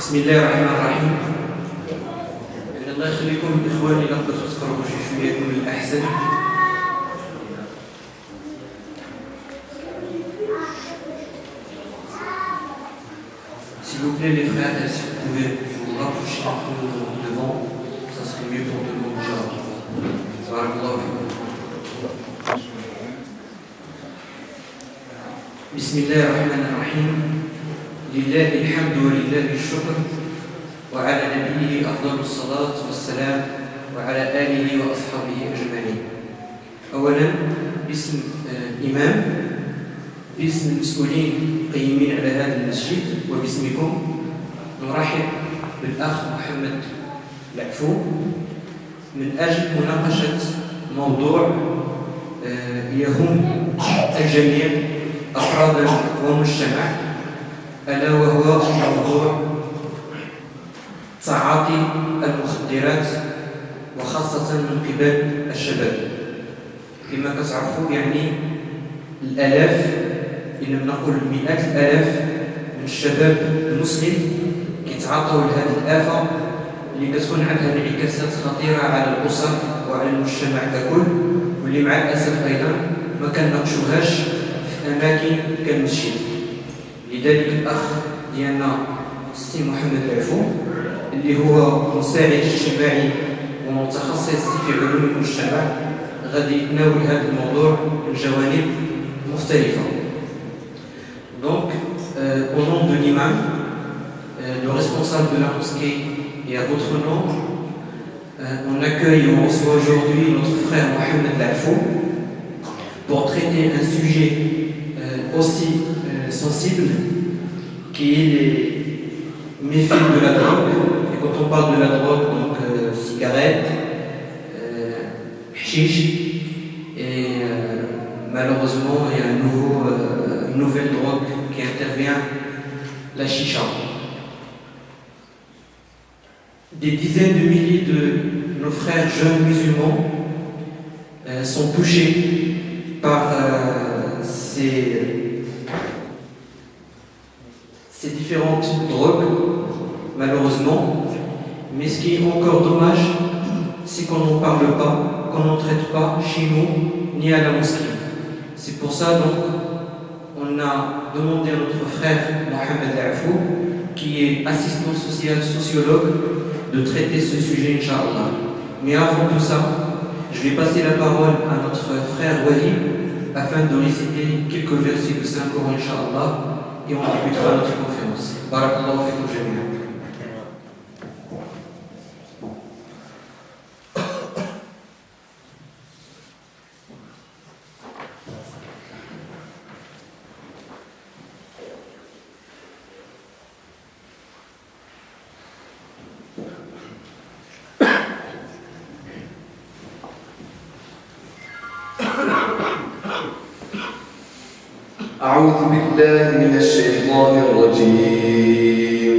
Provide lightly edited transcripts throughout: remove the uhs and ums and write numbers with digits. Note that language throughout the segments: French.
بسم الله الرحمن الرحيم. الله يخليكم إخواني، لقد تقربوا شوية من الأحسن. S'il vous plaît les frères, si vous pouvez vous rapprocher un peu devant, ça serait mieux pour tout le monde. Barakallahu fikum. Bismillah ar-Rahman ar-Rahim. لله الحمد ولله الشكر وعلى نبيه أفضل الصلاة والسلام وعلى آله وأصحابه أجمعين. أولا باسم الإمام، باسم المسؤولين القيمين على هذا المسجد، وباسمكم نرحب بالأخ محمد العفو من أجل مناقشة موضوع يهم الجميع أفراد المجتمع، ألا وهو موضوع تعاطي المخدرات وخاصة من قبل الشباب. كما تعرفوا يعني الآلاف، إن لم نقل مئات الآلاف من الشباب المسلم كيتعاطوا لهذه الآفة اللي كتكون عندها انعكاسات خطيرة على الأسر وعلى المجتمع ككل، واللي مع الأسف أيضا ما كنناقشوهاش في أماكن كالمسجد. لذلك الأخ ديالنا السي محمد العفو اللي هو مساعد اجتماعي ومتخصص في علوم المجتمع غادي يتناول هذا الموضوع من جوانب مختلفة. Donc, au nom de l'imam, le responsable de la mosquée et à votre nom, on accueille et on reçoit aujourd'hui notre frère Mohamed Lafou pour traiter un sujet aussi sensible qui est les méfaits de la drogue. Et quand on parle de la drogue, donc cigarette, chiche, et malheureusement il y a une nouvelle drogue qui intervient, la chicha. Des dizaines de milliers de nos frères jeunes musulmans sont touchés par ces différentes drogues, malheureusement. Mais ce qui est encore dommage, c'est qu'on n'en parle pas, qu'on n'en traite pas chez nous ni à la mosquée. C'est pour ça donc on a demandé à notre frère Mohamed Afou, qui est assistant social sociologue, de traiter ce sujet, Inch'Allah. Mais avant tout ça, je vais passer la parole à notre frère Wali afin de réciter quelques versets du Saint-Coran, Inch'Allah, et on débutera notre conférence. Barakallahu fikum jami'an. أعوذ بالله من الشيطان الرجيم.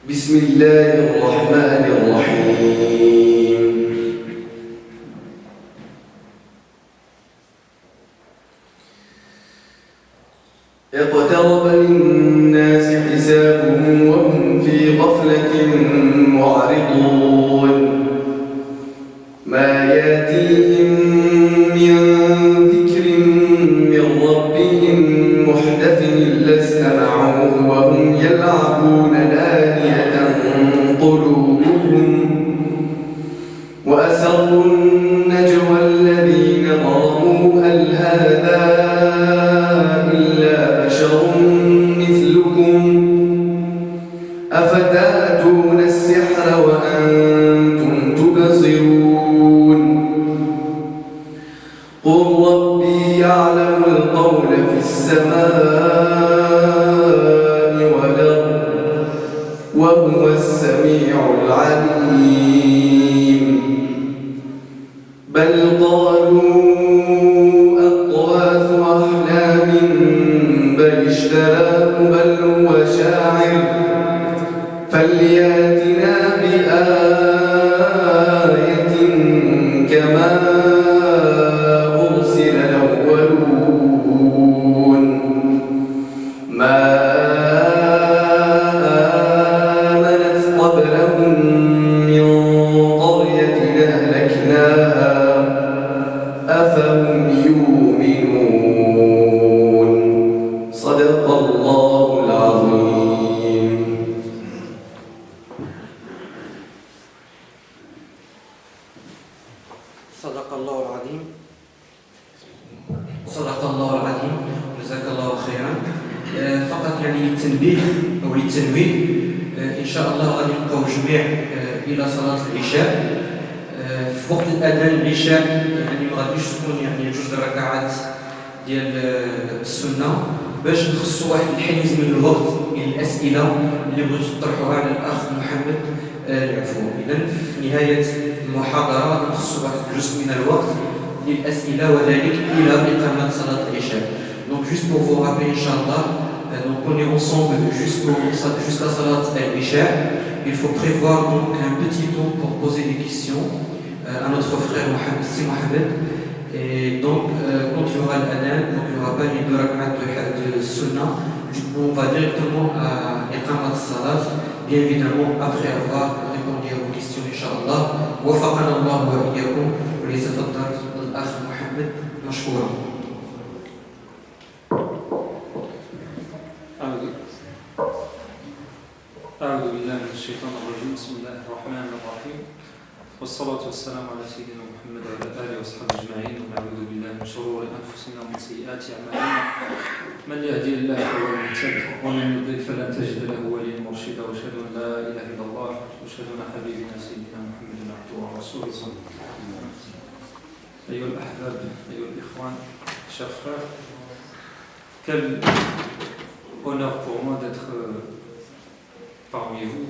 بسم الله الرحمن الرحيم. اقترب للناس حسابهم وهم في غفلة معرضون. ما يأتيهم من محدث إلا استمعوه وهم يلعبون لاهية قلوبهم وأسروا النجوى الذين ظلموا هل هذا إلا بشر مثلكم أفتأتون السحر وأنتم تبصرون قل ربي يعلم القول في السماء والأرض وهو السميع العليم. بل قالوا أضغاث أحلام بل اشتراه بل هو شاعر فلياتنا بآية كما أرسل الأولون. ما صدق الله العظيم صدق الله العظيم جزاك الله خيرا. فقط يعني للتنبيه أو للتنويه، إن شاء الله غادي نبقاو جميع إلى صلاة العشاء. في وقت الأذان العشاء يعني ما غاديش تكون يعني جوج الركعات ديال السنة، باش نخصصوا واحد الحيز من الوقت للأسئلة اللي بغيتو تطرحوها على الأخ محمد العفو. إذا في نهاية المحاضرة غادي نخصصوا واحد الجزء من الوقت للأسئلة وذلك إلى إقامة صلاة العشاء. Donc juste pour vous rappeler, Inch'Allah, donc on est ensemble jusqu'à Salat al-Isha. Il faut prévoir donc un petit temps pour poser des questions à notre frère Mohamed. Et donc quand il y aura l'adhan, donc il n'y aura pas les deux rak'at de sunnah, on va directement à Iqamat Salat, bien évidemment après avoir répondu à vos questions, Inch'Allah. وفقنا الله وإياكم وليتفضل الأخ محمد مشكورا. أعوذ بالله من الشيطان الرجيم. بسم الله الرحمن الرحيم، والصلاة والسلام على سيدنا محمد وعلى آله وصحبه أجمعين، ونعوذ بالله من شرور أنفسنا ومن سيئات أعمالنا، من يهدي الله فهو المهتد ومن يضلل فلن تجد له وليا مرشدا، وأشهد أن لا إله إلا الله وأشهد أن حبيبنا سيدنا محمد عبده ورسوله. أيها الأحباب، أيها الإخوان، chers frères, quel honneur pour moi d'être parmi vous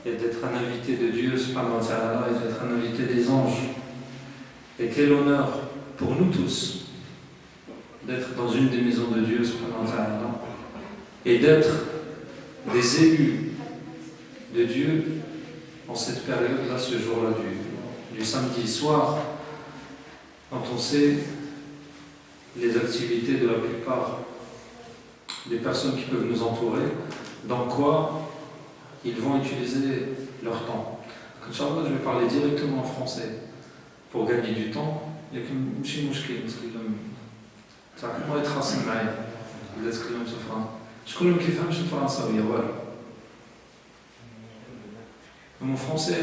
et d'être un invité de Dieu subhanahu wa ta'ala et d'être un invité des anges. Et quel honneur pour nous tous d'être dans une des maisons de Dieu subhanahu wa ta'ala et d'être des élus de Dieu en cette période-là, ce jour-là du samedi soir, quand on sait les activités de la plupart des personnes qui peuvent nous entourer, dans quoi ils vont utiliser leur temps. Inch'Allah, je vais parler directement en français pour gagner du temps. لكن ماشي مشكل نتكلم تعرفوا يتخاصم معايا ولا تكلمت فرنسا شكون ما كيفهمش الفرنساويه والو. Mon français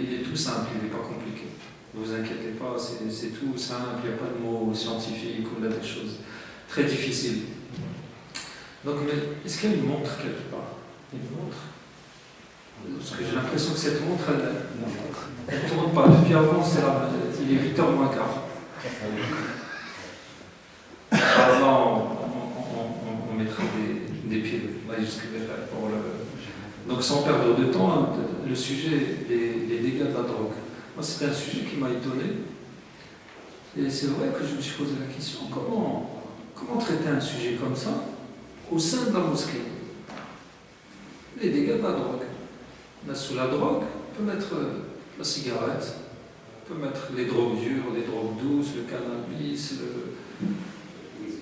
il est tout simple, il n'est pas compliqué. Ne vous inquiétez pas, c'est tout simple, il n'y a pas de mots scientifiques ou des choses très difficiles. Donc, est-ce qu'il y a une montre quelque part? Une montre? Parce que j'ai l'impression que cette montre, elle ne tourne pas. Depuis avant, il est 8h moins quart. Alors, on mettra des piles. Donc, sans perdre de temps, le sujet des dégâts de la drogue. Moi, c'était un sujet qui m'a étonné. Et c'est vrai que je me suis posé la question, comment traiter un sujet comme ça au sein de la mosquée? Les dégâts de la drogue. Là, sous la drogue, on peut mettre la cigarette, on peut mettre les drogues dures, les drogues douces, le cannabis,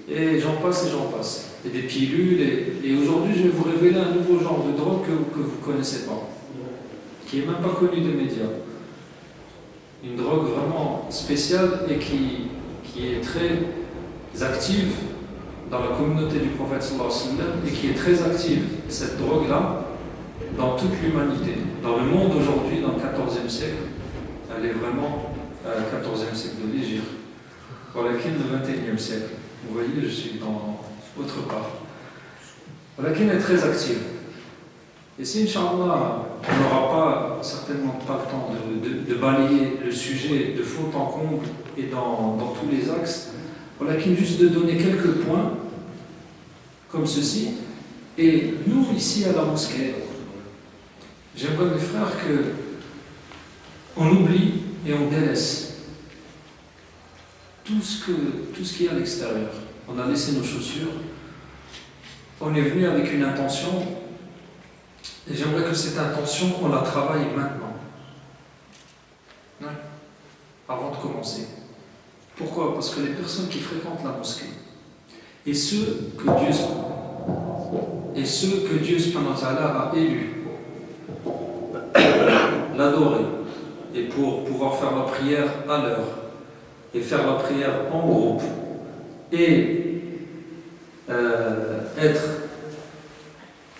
et j'en passe et j'en passe. Et des pilules, et aujourd'hui je vais vous révéler un nouveau genre de drogue que vous ne connaissez pas, qui n'est même pas connu des médias. Une drogue vraiment spéciale et qui est très active dans la communauté du prophète sallallahu alayhi wa sallam, et qui est très active, cette drogue-là, dans toute l'humanité. Dans le monde aujourd'hui, dans le 14e siècle, elle est vraiment 14e siècle de l'Hégire. Voilà qui est le 21e siècle. Vous voyez, je suis dans autre part. Voilà qui est très active. Et si, Inch'Allah, on n'aura pas, certainement pas le temps de balayer le sujet de fond en comble et dans tous les axes, voilà qui est juste de donner quelques points comme ceci. Et nous, ici à la mosquée, j'aimerais, mes frères, qu'on oublie et on délaisse tout ce qui est à l'extérieur. On a laissé nos chaussures, on est venu avec une intention, et j'aimerais que cette intention, on la travaille maintenant, avant de commencer. Pourquoi? Parce que les personnes qui fréquentent la mosquée, et ceux que Dieu subhanahu wa ta'ala a élus, l'adorer, et pour pouvoir faire la prière à l'heure, et faire la prière en groupe, et être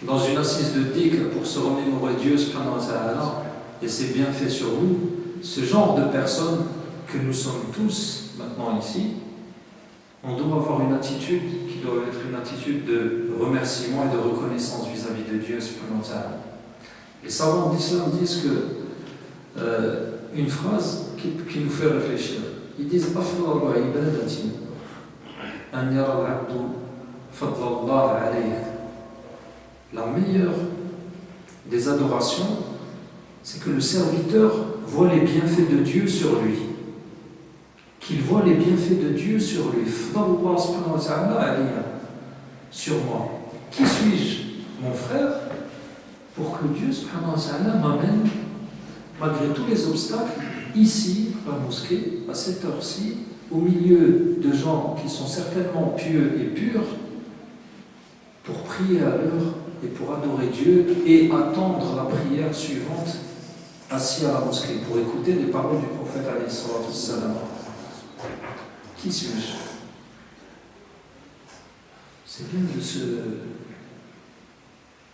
dans une assise de dhikr pour se remémorer Dieu subhanahu wa ta'ala et ses bienfaits sur nous, ce genre de personnes que nous sommes tous maintenant ici, on doit avoir une attitude qui doit être une attitude de remerciement et de reconnaissance vis-à-vis de Dieu subhanahu wa ta'ala. Les savants d'islam disent que une phrase qui nous fait réfléchir. Ils disent أفضل عبادة أن يرى العبد فضل الله عليه. La meilleure des adorations, c'est que le serviteur voit les bienfaits de Dieu sur lui. Qu'il voit les bienfaits de Dieu sur lui. Fadallah subhanahu wa ta'ala alayya, sur moi. Qui suis-je, mon frère, pour que Dieu subhanahu wa ta'ala m'amène, malgré tous les obstacles, ici, à la mosquée, à cette heure-ci, au milieu de gens qui sont certainement pieux et purs, pour prier à l'heure et pour adorer Dieu et attendre la prière suivante assis à la mosquée pour écouter les paroles du prophète alayhi salatu wassalam. Qui suis-je? C'est bien de se...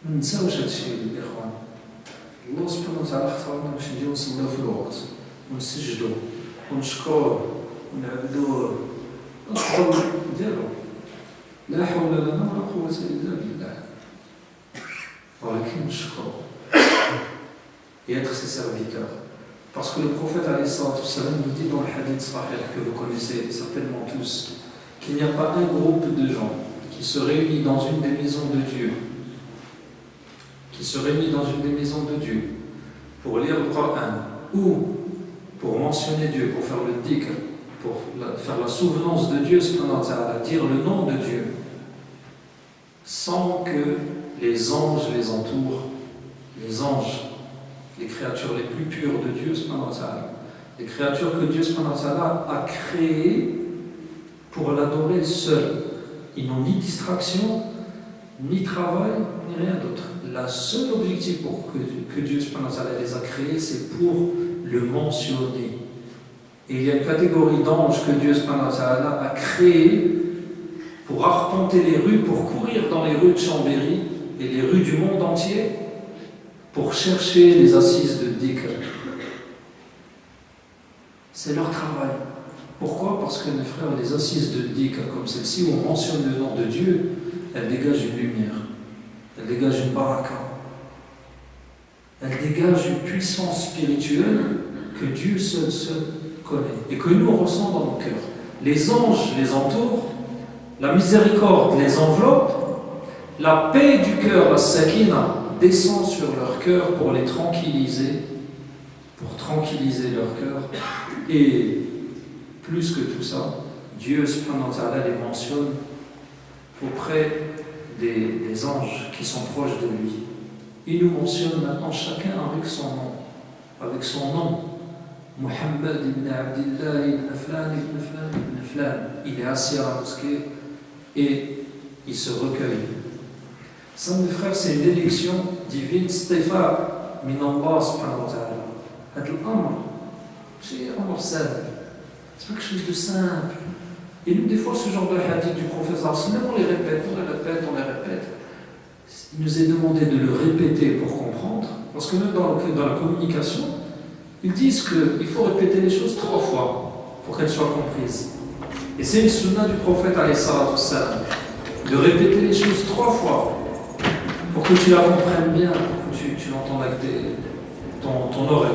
ما ننساوش هذا الشيء الإخوان. الله سبحانه وتعالى اختارنا باش نجيو نصليو في الوقت ونسجدوا ونشكروه ونعبدوه الفضل ديالو. لا حول لنا ولا قوة إلا بالله. ولكن نشكروه et être ses serviteurs. Parce que le prophète alayhi salatu wassalam nous dit dans le hadith sahih que vous connaissez certainement tous qu'il n'y a pas un groupe de gens qui se réunit dans une des maisons de Dieu, pour lire le Coran ou pour mentionner Dieu, pour faire le dhikr, pour faire la souvenance de Dieu, dire le nom de Dieu, sans que les anges les entourent, les anges, les créatures les plus pures de Dieu, les créatures que Dieu a créées pour l'adorer seul. Ils n'ont ni distraction, ni travail, ni rien d'autre. Le seul objectif pour que Dieu les a créés, c'est pour le mentionner. Et il y a une catégorie d'anges que Dieu a créés pour arpenter les rues, pour courir dans les rues de Chambéry et les rues du monde entier, pour chercher les assises de dhikr. C'est leur travail. Pourquoi? Parce que mes frères, les assises de dhikr comme celle-ci, où on mentionne le nom de Dieu, elles dégagent une lumière, elles dégagent une baraka, elles dégagent une puissance spirituelle que Dieu seul connaît et que nous ressentons dans nos cœurs. Les anges les entourent, la miséricorde les enveloppe, la paix du cœur, la sakina, descend sur leur cœur pour les tranquilliser, leur cœur. Et plus que tout ça, Dieu subhanahu wa ta'ala les mentionne auprès des anges qui sont proches de lui. Il nous mentionne maintenant chacun avec son nom. Muhammad ibn Abdillah ibn Flan ibn Flan ibn Flan. Il est assis à la mosquée et il se recueille. Ça, mes frères, c'est une élection divine, Stéphane, minallah subhanahu wa ta'ala. Had l'amr, c'est un simple. C'est pas quelque chose de simple. Et nous, des fois, ce genre de hadith du prophète, on les répète. Il nous est demandé de le répéter pour comprendre, parce que même dans la communication, ils disent qu'il faut répéter les choses 3 fois pour qu'elles soient comprises. Et c'est une sunna du prophète, alayhi salatu wassalam, de répéter les choses 3 fois pour que tu la comprennes bien, que tu l'entendes avec ton oreille,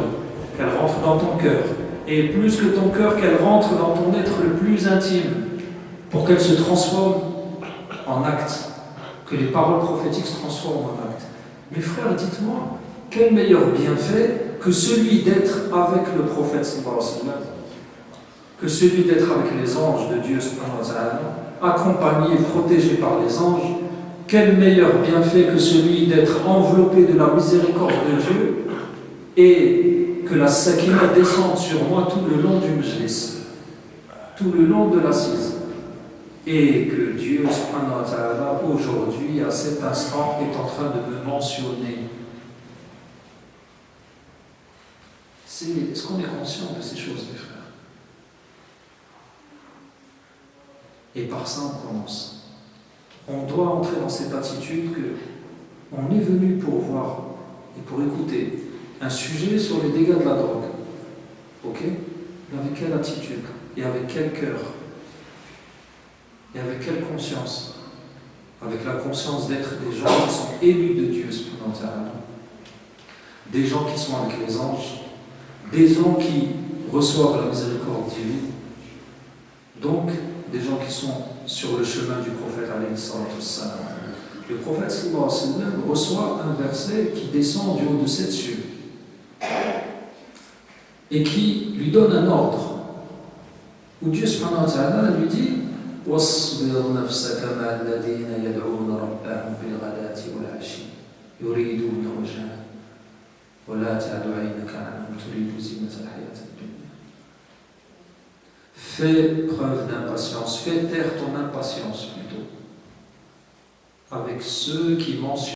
qu'elle rentre dans ton cœur. Et plus que ton cœur, qu'elle rentre dans ton être le plus intime, pour qu'elle se transforme en acte, que les paroles prophétiques se transforment en acte. Mes frères, dites-moi, quel meilleur bienfait que celui d'être avec le prophète sallallahu alayhi wa sallam, que celui d'être avec les anges de Dieu subhanahu wa ta'ala, accompagné et protégé par les anges. Quel meilleur bienfait que celui d'être enveloppé de la miséricorde de Dieu et que la sakina descende sur moi tout le long du majlis, tout le long de l'assise, et que Dieu subhanahu wa ta'ala aujourd'hui, à cet instant, est en train de me mentionner. Est-ce qu'on est conscient de ces choses, mes frères? Et par ça, on commence. On doit entrer dans cette attitude que on est venu pour voir et pour écouter un sujet sur les dégâts de la drogue. Ok? Et avec quelle attitude? Et avec quel cœur? Et avec quelle conscience? Avec la conscience d'être des gens qui sont élus de Dieu, des gens qui sont avec les anges, des gens qui reçoivent la miséricorde divine, donc des gens qui sont sur le chemin du prophète alayhi salatu wassalam. Le prophète sallallahu alayhi wa sallam reçoit un verset qui descend du haut de 7 cieux et qui lui donne un ordre où Dieu subhanahu wa ta'ala lui dit وَاصْبِرْ نَفْسَكَ مَعَ الَّذِينَ يَدْعُونَ رَبَّهُمْ بِالْغَدَاةِ وَالْعَشِيِّ يُرِيدُونَ وَجْهَهُ وَلَا تَعْدُ عَيْنَكَ عَنْهُمْ تُرِيدُ زِينَةَ الْحَيَاةِ الدُّنْيَا. Fais preuve d'impatience, fais taire ton impatience plutôt avec ceux qui mentionnent